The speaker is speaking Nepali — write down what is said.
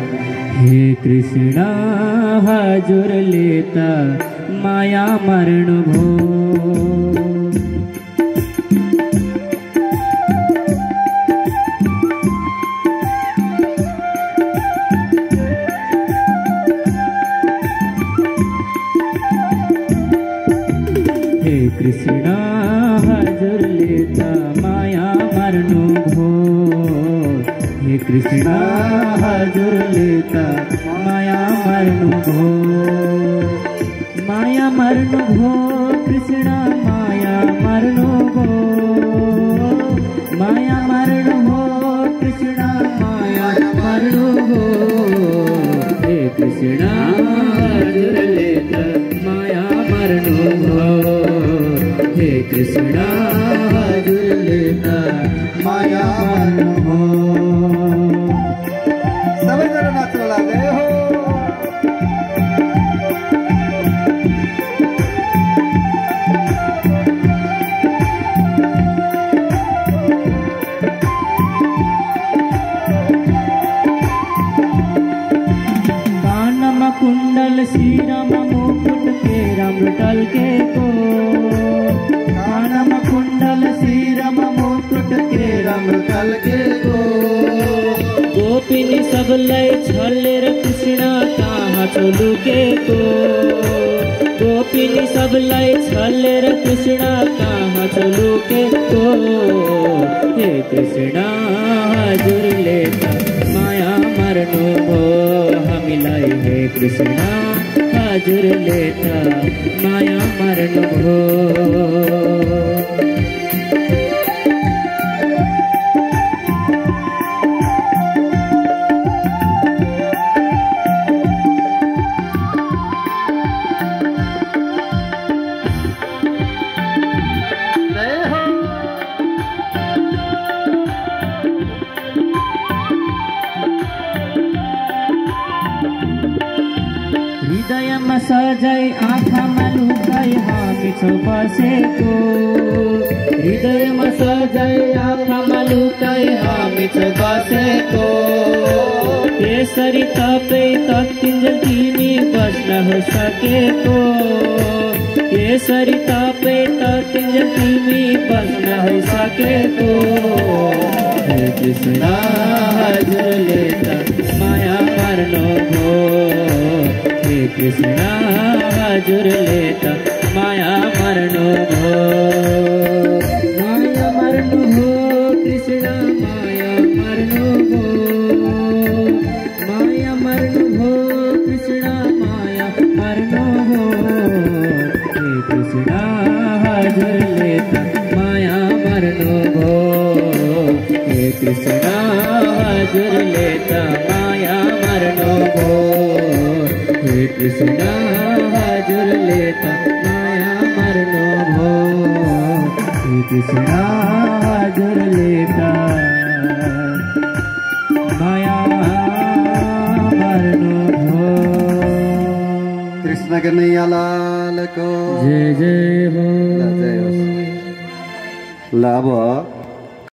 हे कृष्ण हजुरले त माया मर्नु भो। हे कृष्ण हजुरले त माया मर्नु भो। हे कृष्ण हजुरले त माया मर्नु भो। माया मर्नु भो कृष्ण माया मर्नु भो। माया मर्नु भो कृष्ण माया मर्नु भो। हे कृष्ण हजुरले त माया मर्नु भो। हे कृष्ण हजुरले त माया मर्नु भो। सबैजना नाच्न लाग्यो हो। कानमा कुण्डल शिरमा मुकुट के राम्रो टल्केको। कानमा कुण्डल शिरमा मुकुट के राम्रो टल्केको। गोपिनी सबलाई छलेर कृष्ण कहाँ छ लुकेको। गोपिनी सबलाई छलेर कृष्ण कहाँ छ लुकेको। हे कृष्ण हजुरले त माया मर्नु भो हामीलाई। हे कृष्ण हजुरले त माया मर्नु भो। हृदयमा सजाई आँखामा लुकाई हामी छौ बसेको। हृदयमा सजाई आँखामा लुकाई हामी छौ बसेको। यसरी तपाईँ तत्तिन्जेल तिमी बस्न हो सकेको। यसरी तपाईँ तत्तिन्जेल तिमी बस्न हो सकेको। हे कृष्ण हजुरले त माया मर्नु भो। हे कृष्ण हजुरले त माया मर्नु भो। माया मर्नु भो कृष्ण माया मर्नु भो। माया मर्नु भो कृष्ण माया मर्नु भो। हे कृष्ण हजुरले त माया मर्नु भो। हे कृष्ण हजुरले त माया मर्नु भो। हे कृष्ण हजुरले त माया मर्नु भो। हे कृष्ण हजुरले त माया मर्नु भो। कृष्ण कन्हैया लाल को जय जय हो। ल अब